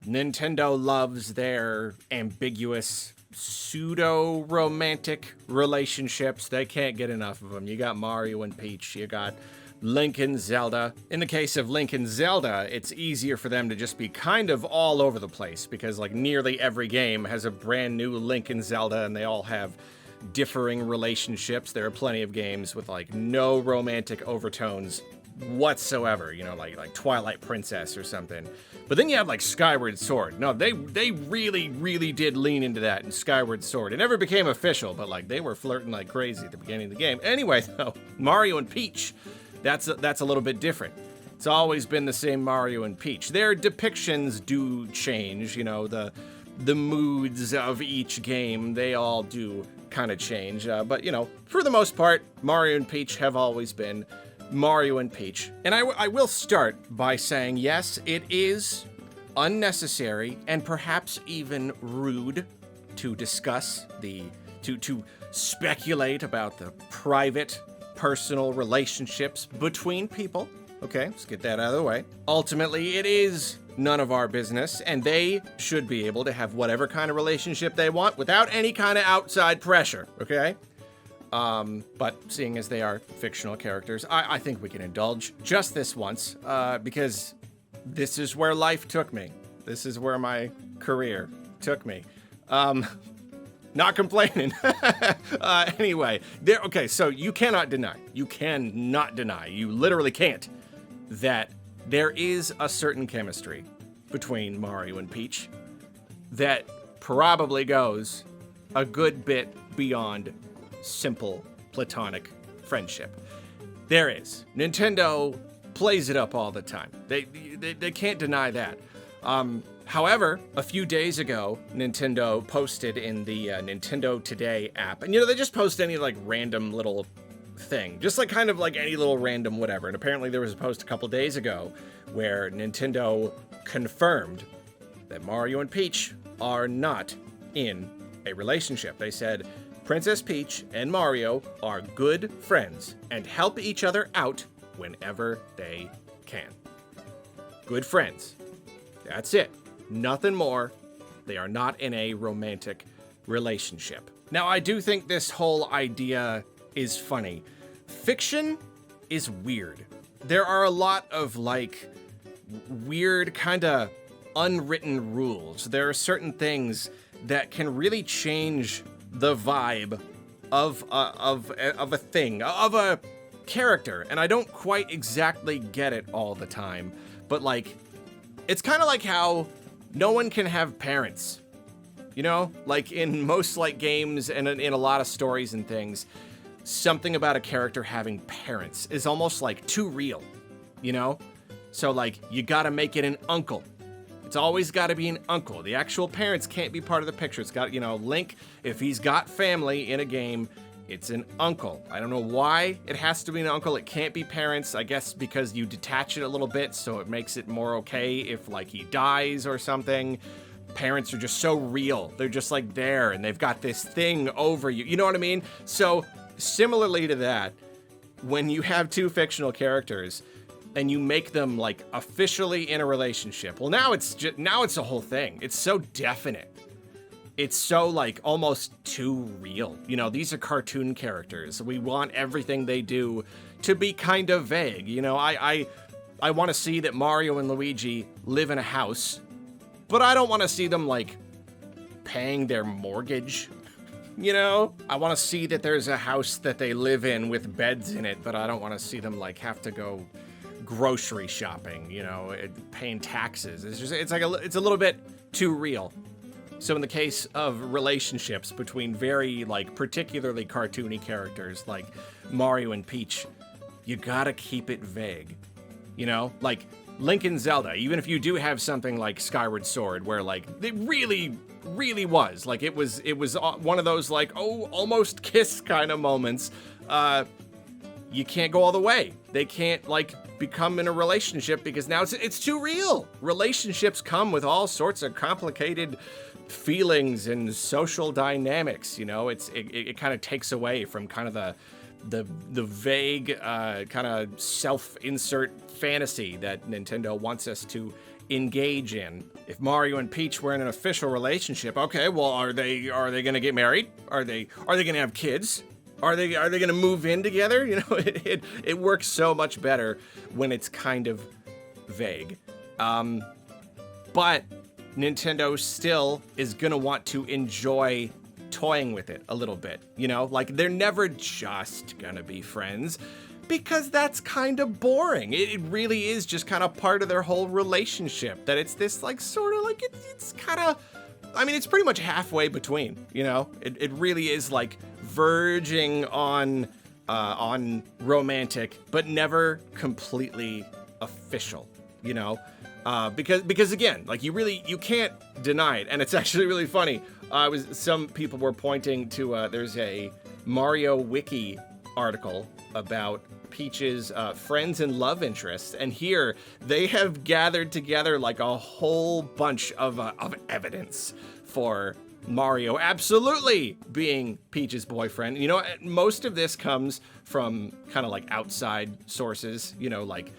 Nintendo loves their ambiguous pseudo-romantic relationships. They can't get enough of them. You got Mario and Peach. You got Link and Zelda. In the case of Link and Zelda, it's easier for them to just be kind of all over the place because like nearly every game has a brand new Link and Zelda and they all have differing relationships. There are plenty of games with like no romantic overtones whatsoever, you know, like Twilight Princess or something. But then you have like Skyward Sword. No, they really did lean into that in Skyward Sword. It never became official, but like they were flirting like crazy at the beginning of the game. Anyway, though, Mario and Peach, that's a little bit different. It's always been the same Mario and Peach. Their depictions do change, you know, the moods of each game, they all do kind of change. But, you know, for the most part, Mario and Peach have always been Mario and Peach. And I will start by saying, yes, it is unnecessary and perhaps even rude to discuss to speculate about the private, personal relationships between people. Okay, let's get that out of the way. Ultimately, it is none of our business, and they should be able to have whatever kind of relationship they want without any kind of outside pressure, okay? But seeing as they are fictional characters, I think we can indulge just this once, because this is where life took me. This is where my career took me. Not complaining. Anyway, okay, so you cannot deny, you literally can't, that there is a certain chemistry between Mario and Peach that probably goes a good bit beyond simple platonic friendship. There is. Nintendo plays it up all the time. They can't deny that. However, a few days ago, Nintendo posted in the Nintendo Today app, and you know, they just post any like random little thing, just like kind of like any little random whatever. And apparently there was a post a couple days ago where Nintendo confirmed that Mario and Peach are not in a relationship. They said Princess Peach and Mario are good friends and help each other out whenever they can. Good friends. That's it. Nothing more. They are not in a romantic relationship. Now, I do think this whole idea is funny. Fiction is weird. There are a lot of like weird kind of unwritten rules. There are certain things that can really change the vibe of a thing, of a character, and I don't quite exactly get it all the time, but like, it's kind of like how no one can have parents, you know? Like in most like games and in a lot of stories and things, something about a character having parents is almost like too real, you know? So like, you gotta make it an uncle. It's always got to be an uncle. The actual parents can't be part of the picture. It's got, you know, Link, if he's got family in a game, it's an uncle. I don't know why it has to be an uncle. It can't be parents, I guess because you detach it a little bit, so it makes it more okay if, like, he dies or something. Parents are just so real. They're just, like, there, and they've got this thing over you. You know what I mean? So, similarly to that, when you have two fictional characters and you make them like officially in a relationship, well, now it's a whole thing. It's so definite. It's so like almost too real. You know, these are cartoon characters. We want everything they do to be kind of vague. You know, I want to see that Mario and Luigi live in a house, but I don't want to see them like paying their mortgage. You know, I want to see that there's a house that they live in with beds in it, but I don't want to see them like have to go grocery shopping, you know, paying taxes. It's a little bit too real. So in the case of relationships between very like particularly cartoony characters like Mario and Peach, you gotta keep it vague. You know, like Link and Zelda, even if you do have something like Skyward Sword where like it really was like it was one of those like, oh, almost kiss kind of moments, you can't go all the way. They can't like become in a relationship because now it's too real. Relationships come with all sorts of complicated feelings and social dynamics, you know. It kind of takes away from kind of the vague kind of self-insert fantasy that Nintendo wants us to engage in. If Mario and Peach were in an official relationship, okay, well, are they gonna get married? Are they gonna have kids? Are they gonna move in together? You know, it works so much better when it's kind of vague. But Nintendo still is gonna want to enjoy toying with it a little bit, you know? Like, they're never just gonna be friends, because that's kind of boring. It really is just kind of part of their whole relationship, that it's this, like, sort of, like, it's kind of, I mean, it's pretty much halfway between, you know? It really is, like, verging on romantic, but never completely official, you know? Because again, like, you can't deny it, and it's actually really funny. Some people were pointing to, there's a Mario Wiki article about Peach's friends and love interests, and here they have gathered together like a whole bunch of evidence for Mario absolutely being Peach's boyfriend. You know, most of this comes from kind of like outside sources, you know, like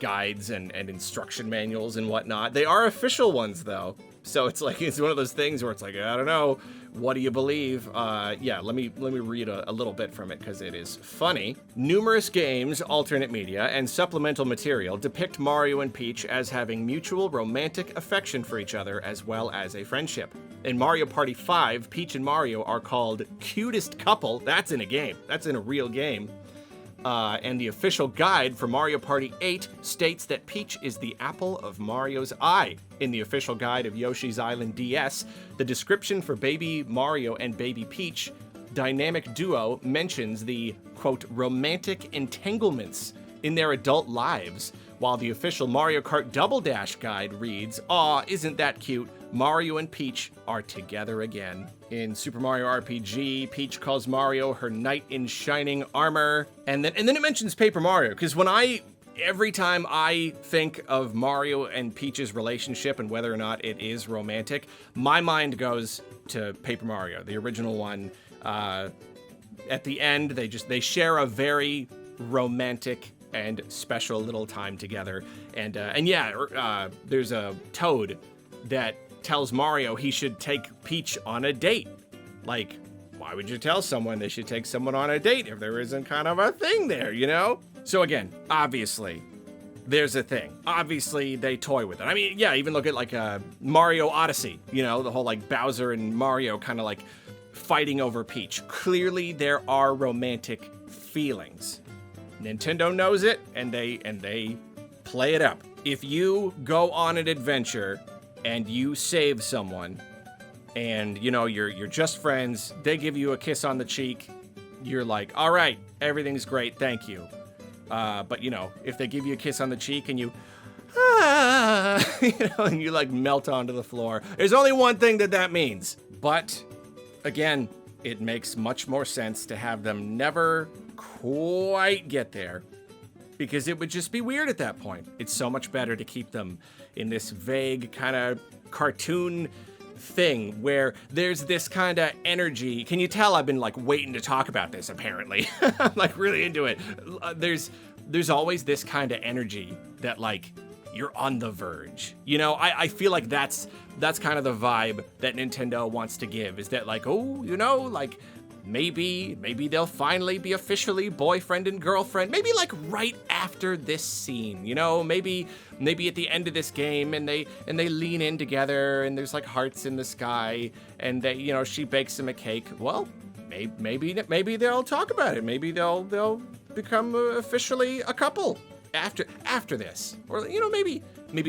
guides and instruction manuals and whatnot. They are official ones, though. So it's like, it's one of those things where it's like, I don't know, what do you believe? Yeah, let me read a little bit from it, because it is funny. Numerous games, alternate media, and supplemental material depict Mario and Peach as having mutual romantic affection for each other, as well as a friendship. In Mario Party 5, Peach and Mario are called cutest couple. That's in a game. That's in a real game. And the official guide for Mario Party 8 states that Peach is the apple of Mario's eye. In the official guide of Yoshi's Island DS, the description for Baby Mario and Baby Peach dynamic duo mentions the, quote, romantic entanglements in their adult lives, while the official Mario Kart Double Dash guide reads, "Aw, isn't that cute? Mario and Peach are together again." In Super Mario RPG, Peach calls Mario her knight in shining armor, and then it mentions Paper Mario, because every time I think of Mario and Peach's relationship and whether or not it is romantic, my mind goes to Paper Mario, the original one. At the end, they share a very romantic and special little time together, and yeah, there's a Toad that tells Mario he should take Peach on a date. Like, why would you tell someone they should take someone on a date if there isn't kind of a thing there, you know? So again, obviously, there's a thing. Obviously, they toy with it. I mean, yeah, even look at like Mario Odyssey, you know, the whole like Bowser and Mario kind of like fighting over Peach. Clearly, there are romantic feelings. Nintendo knows it, and they play it up. If you go on an adventure and you save someone, and you know you're just friends, they give you a kiss on the cheek, you're like, all right, everything's great, thank you. But you know, if they give you a kiss on the cheek and you know, and you like melt onto the floor, there's only one thing that means. But again, it makes much more sense to have them never quite get there, because it would just be weird at that point. It's so much better to keep them in this vague kind of cartoon thing where there's this kind of energy. Can you tell I've been like waiting to talk about this, apparently? I'm like really into it. There's always this kind of energy that like you're on the verge. You know, I feel like that's kind of the vibe that Nintendo wants to give, is that like, oh, you know, like maybe they'll finally be officially boyfriend and girlfriend. Maybe like right after this scene, you know, maybe at the end of this game, and they lean in together, and there's like hearts in the sky, and they, you know, she bakes him a cake. Well, maybe they'll talk about it. Maybe they'll become officially a couple after this, or you know, maybe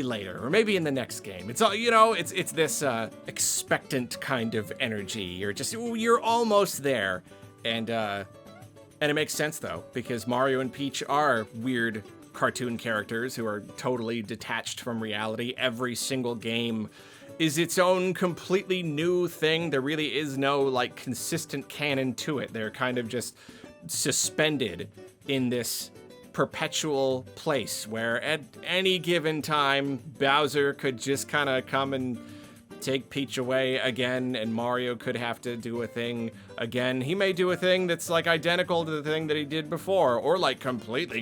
later, or maybe in the next game. It's all, you know, it's this expectant kind of energy. You're almost there, and it makes sense though, because Mario and Peach are weird cartoon characters who are totally detached from reality. Every single game is its own completely new thing. There really is no like consistent canon to it. They're kind of just suspended in this perpetual place where at any given time Bowser could just kind of come and take Peach away again, and Mario could have to do a thing again. He may do a thing that's like identical to the thing that he did before, or like completely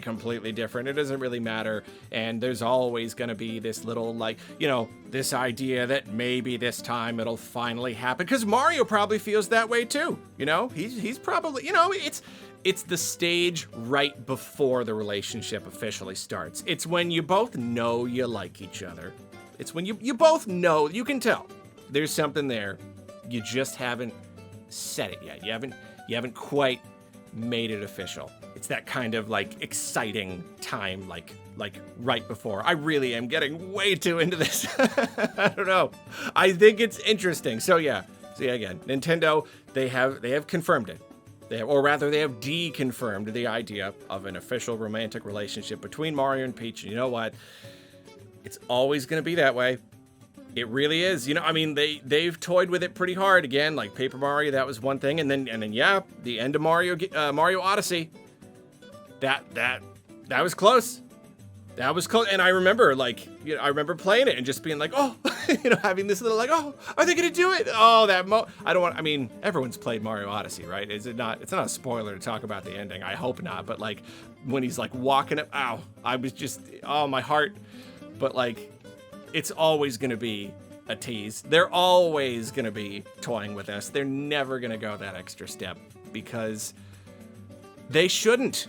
different. It doesn't really matter. And there's always gonna be this little, like, you know, this idea that maybe this time it'll finally happen. Because Mario probably feels that way too. You know, he's probably, you know, it's the stage right before the relationship officially starts. It's when you both know you like each other. It's when you both know, you can tell there's something there. You just haven't said it yet. You haven't quite made it official. It's that kind of like exciting time, like right before. I really am getting way too into this. I don't know. I think it's interesting. So yeah, again, Nintendo, they have confirmed it. They have deconfirmed the idea of an official romantic relationship between Mario and Peach. And you know what? It's always going to be that way. It really is. You know, I mean, they've toyed with it pretty hard. Again, like Paper Mario, that was one thing, and then yeah, the end of Mario Odyssey. That was close. That was close. And I remember, like, you know, I remember playing it and just being like, oh, you know, having this little like, oh, are they gonna do it? Oh, I mean, everyone's played Mario Odyssey, right? Is it not? It's not a spoiler to talk about the ending. I hope not. But like when he's like walking up, ow, I was just, oh, my heart. But like, it's always gonna be a tease. They're always gonna be toying with us. They're never gonna go that extra step because they shouldn't.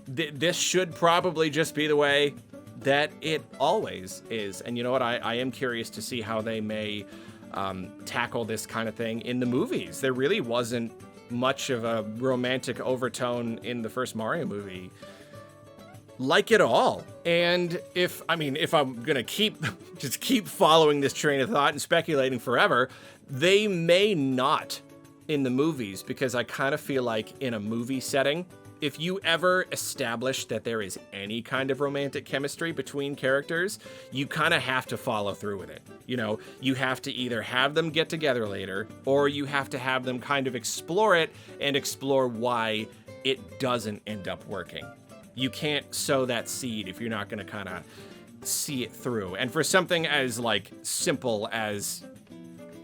This should probably just be the way that it always is. And you know what? I am curious to see how they may tackle this kind of thing in the movies. There really wasn't much of a romantic overtone in the first Mario movie like at all. And if I'm gonna keep following this train of thought and speculating forever, they may not in the movies, because I kind of feel like in a movie setting, if you ever establish that there is any kind of romantic chemistry between characters, you kind of have to follow through with it. You know, you have to either have them get together later, or you have to have them kind of explore it and explore why it doesn't end up working. You can't sow that seed if you're not going to kind of see it through. And for something as like simple as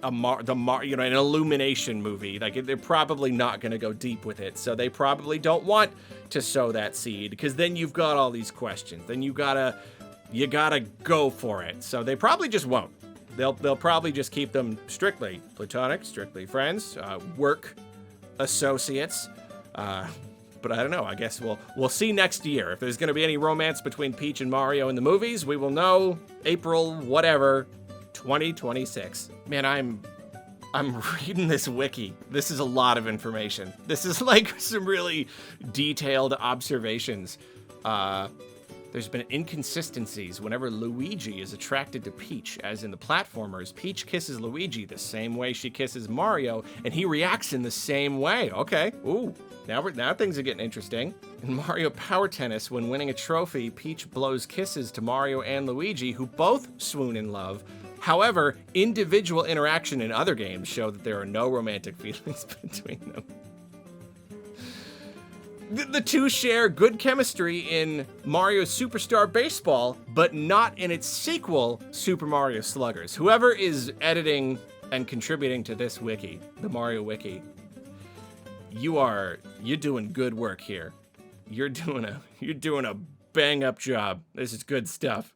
an Illumination movie, like they're probably not going to go deep with it, so they probably don't want to sow that seed, because then you've got all these questions. Then you gotta go for it. So they probably just won't. They'll probably just keep them strictly platonic, strictly friends, work associates. But I don't know. I guess we'll see next year if there's going to be any romance between Peach and Mario in the movies. We will know April whatever. 2026. Man, I'm reading this wiki. This is a lot of information. This is like some really detailed observations. There's been inconsistencies whenever Luigi is attracted to Peach, as in the platformers. Peach kisses Luigi the same way she kisses Mario, and he reacts in the same way. Okay. Ooh. Now things are getting interesting. In Mario Power Tennis, when winning a trophy, Peach blows kisses to Mario and Luigi, who both swoon in love. However, individual interaction in other games show that there are no romantic feelings between them. The two share good chemistry in Mario Superstar Baseball, but not in its sequel, Super Mario Sluggers. Whoever is editing and contributing to this wiki, the Mario Wiki, you're doing good work here. You're doing a bang up job. This is good stuff.